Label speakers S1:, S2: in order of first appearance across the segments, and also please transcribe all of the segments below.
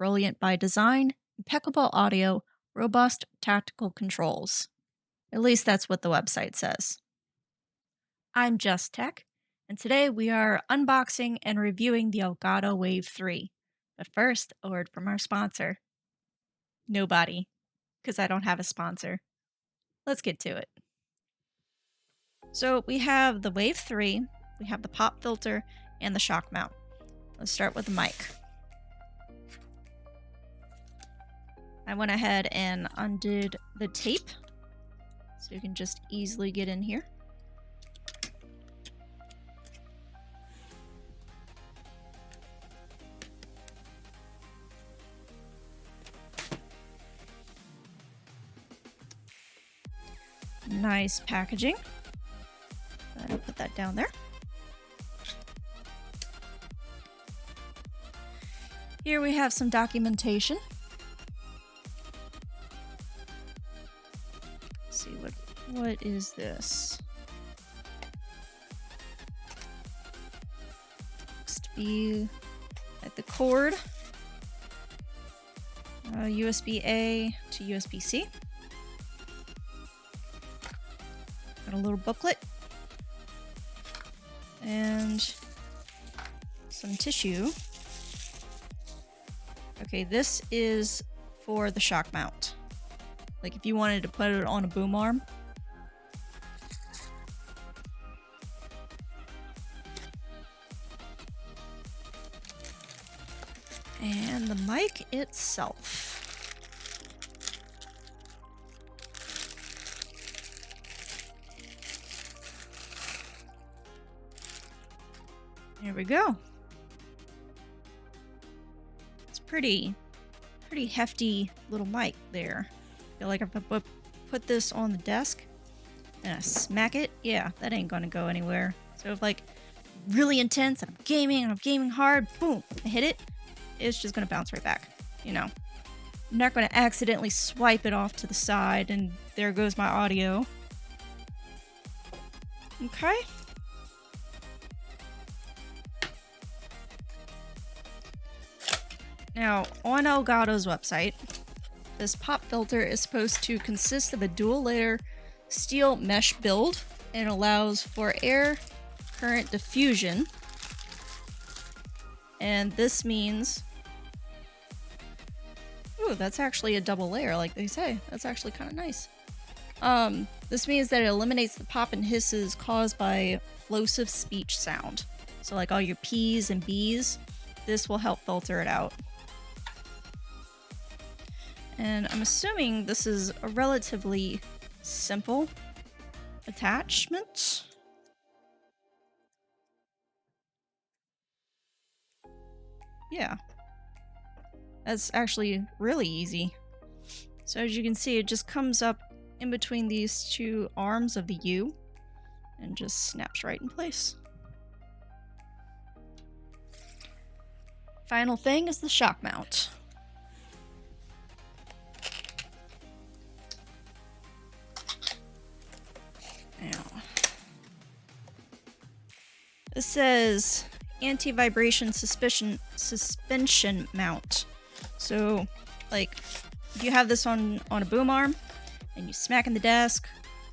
S1: brilliant by design, impeccable audio, robust tactical controls. At least that's what the website says. I'm Just Tech, and today we are unboxing and reviewing the Elgato Wave 3. But first, a word from our sponsor. Nobody, because I don't have a sponsor. Let's get to it. So we have the Wave 3, we have the pop filter, and the shock mount. Let's start with the mic. I went ahead and undid the tape, so you can just easily get in here. Nice packaging. I'll put that down there. Here we have some documentation. Let's see what is this? Looks to be like the cord. USB-A to USB-C. Got a little booklet. And some tissue. Okay, this is for the shock mount. Like if you wanted to put it on a boom arm. And the mic itself. There we go. It's pretty hefty little mic there. I feel like if I put this on the desk and I smack it, yeah, that ain't gonna go anywhere. So if like really intense and I'm gaming hard, boom, I hit it, it's just gonna bounce right back. You know, I'm not gonna accidentally swipe it off to the side and there goes my audio. Okay. Now, on Elgato's website, this pop filter is supposed to consist of a dual-layer steel mesh build and allows for air current diffusion. And this means... Ooh, that's actually a double layer, like they say. That's actually kind of nice. This means that it eliminates the pop and hisses caused by plosive speech sound. So like all your P's and B's, this will help filter it out. And I'm assuming this is a relatively simple attachment. Yeah. That's actually really easy. So as you can see, it just comes up in between these two arms of the U and just snaps right in place. Final thing is the shock mount. Now, this says anti-vibration suspension mount. So, like, if you have this on a boom arm and you smack in the desk,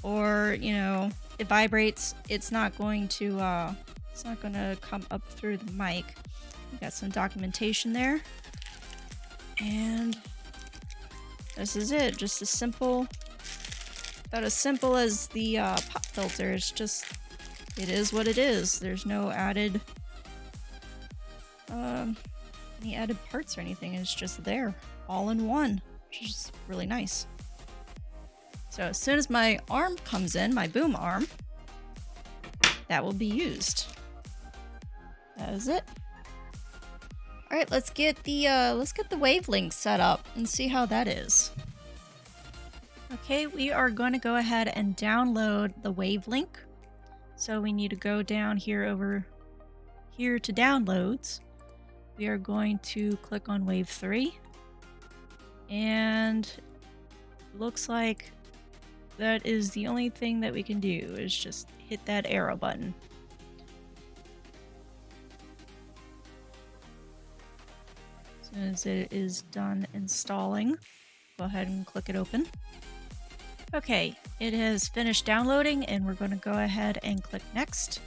S1: or you know it vibrates, it's not going to come up through the mic. We got some documentation there, and this is it. Just as simple. About as simple as the pop filter. It's just, it is what it is. There's no added, any added parts or anything. It's just there, all in one, which is really nice. So as soon as my arm comes in, my boom arm, that will be used. That is it. All right, let's get the wavelength set up and see how that is. Okay, we are going to go ahead and download the Wave link. So we need to go down here over here to downloads. We are going to click on Wave 3. And looks like that is the only thing that we can do is just hit that arrow button. So soon as it is done installing, go ahead and click it open. Okay, it has finished downloading and we're going to go ahead and click next.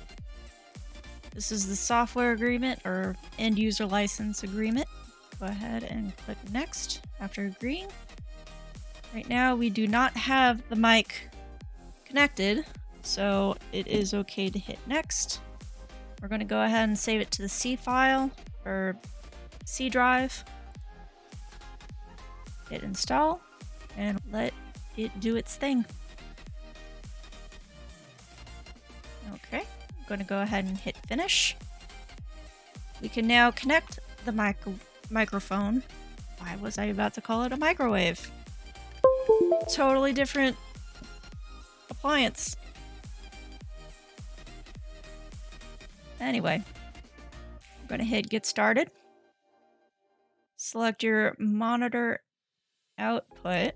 S1: This is the software agreement or end user license agreement. Go ahead and click next after agreeing. Right now we do not have the mic connected, so it is okay to hit next. We're going to go ahead and save it to the C file or C drive. Hit install and let it do its thing. Okay, I'm going to go ahead and hit finish. We can now connect the microphone. Why was I about to call it a microwave? Totally different appliance. Anyway, I'm going to hit get started. Select your monitor output.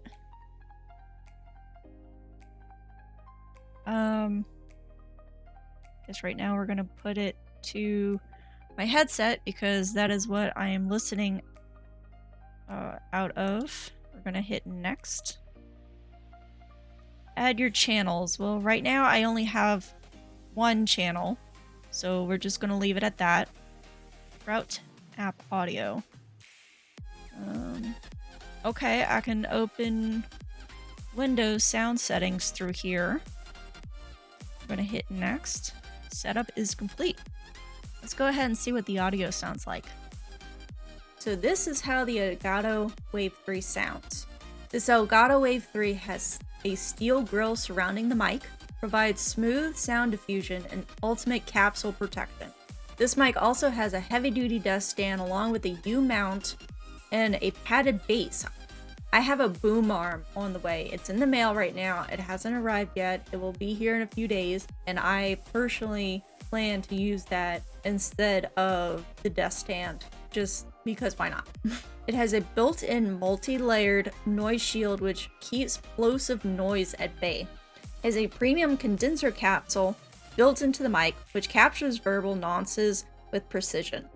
S1: Guess right now we're going to put it to my headset because that is what I am listening out of. We're going to hit next. Add your channels. Well, right now I only have one channel, so we're just going to leave it at that. Route app audio. Okay, I can open Windows sound settings through here. I'm going to hit next. Setup is complete. Let's go ahead and see what the audio sounds like. So this is how the Elgato Wave 3 sounds. This Elgato Wave 3 has a steel grille surrounding the mic, provides smooth sound diffusion and ultimate capsule protection. This mic also has a heavy-duty desk stand along with a U-mount and a padded base. I have a boom arm on the way. It's in the mail right now. It hasn't arrived yet. It will be here in a few days, and I personally plan to use that instead of the desk stand, just because why not? It has a built-in multi-layered noise shield which keeps plosive noise at bay. It has a premium condenser capsule built into the mic which captures verbal nonces with precision.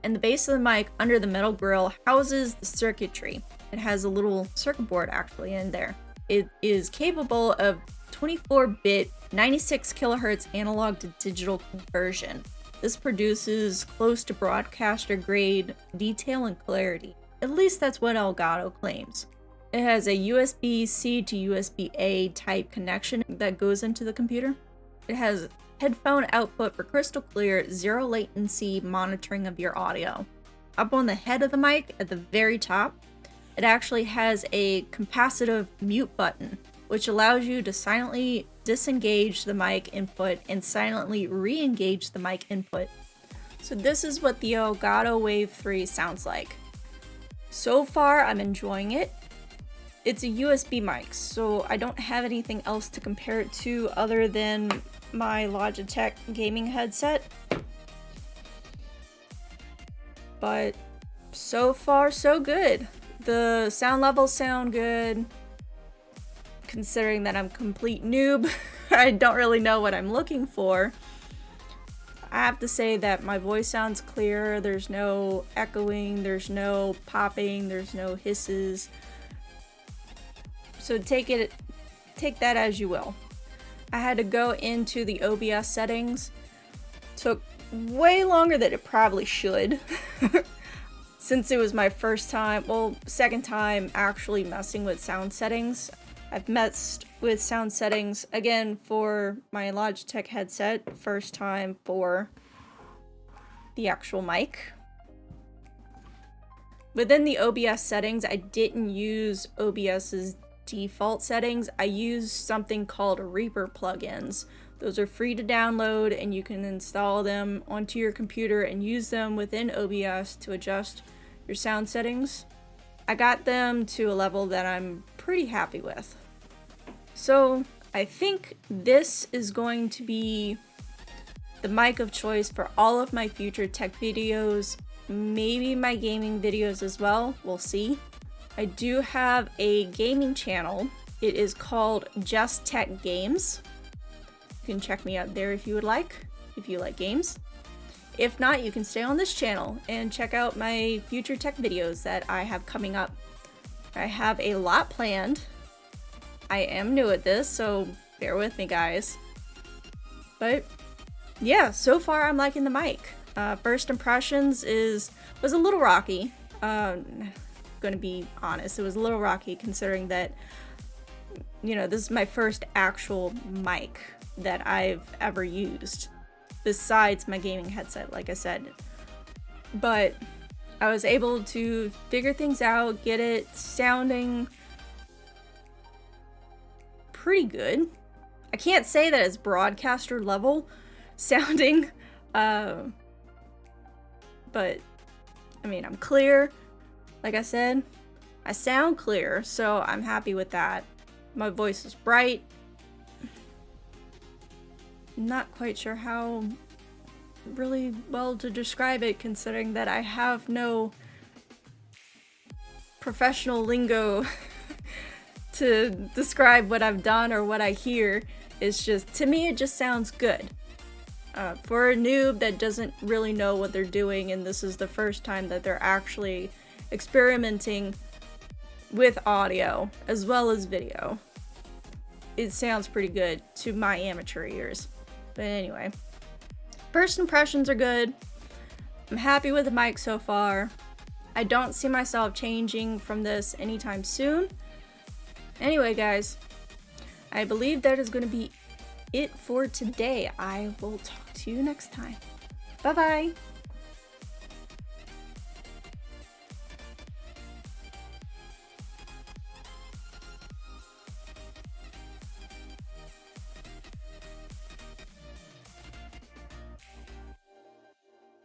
S1: And the base of the mic under the metal grill houses the circuitry. It has a little circuit board actually in there. It is capable of 24-bit 96 kilohertz analog to digital conversion. This produces close to broadcaster grade detail and clarity. At least that's what Elgato claims. It has a USB-C to USB-A type connection that goes into the computer. It has headphone output for crystal clear, zero latency monitoring of your audio. Up on the head of the mic at the very top, it actually has a capacitive mute button, which allows you to silently disengage the mic input and silently re-engage the mic input. So this is what the Elgato Wave 3 sounds like. So far, I'm enjoying it. It's a USB mic, so I don't have anything else to compare it to other than my Logitech gaming headset. But so far, so good. The sound levels sound good. Considering that I'm a complete noob, I don't really know what I'm looking for. I have to say that my voice sounds clear. There's no echoing, there's no popping, there's no hisses. So take that as you will. I had to go into the OBS settings. Took way longer than it probably should. Since it was my second time actually messing with sound settings. I've messed with sound settings again for my Logitech headset, first time for the actual mic. Within the OBS settings, I didn't use OBS's default settings. I used something called Reaper plugins. Those are free to download and you can install them onto your computer and use them within OBS to adjust your sound settings. I got them to a level that I'm pretty happy with. So I think this is going to be the mic of choice for all of my future tech videos, maybe my gaming videos as well, we'll see. I do have a gaming channel. It is called Just Tech Games. You can check me out there if you would like, if you like games. If not, you can stay on this channel and check out my future tech videos that I have coming up. I have a lot planned. I am new at this, so bear with me, guys. But yeah, so far I'm liking the mic. First impressions was a little rocky. Gonna be honest, it was a little rocky considering that, you know, this is my first actual mic that I've ever used besides my gaming headset, like I said. But I was able to figure things out, get it sounding pretty good. I can't say that it's broadcaster level sounding, but I mean, I'm clear. Like I said, I sound clear, so I'm happy with that. My voice is bright. I'm not quite sure how really well to describe it, considering that I have no professional lingo to describe what I've done or what I hear. It's just, to me, it just sounds good. For a noob that doesn't really know what they're doing, and this is the first time that they're actually experimenting with audio as well as video, it sounds pretty good to my amateur ears. But anyway, first impressions are good. I'm happy with the mic so far. I don't see myself changing from this anytime soon. Anyway, guys, I believe that is going to be it for today. I will talk to you next time. Bye bye.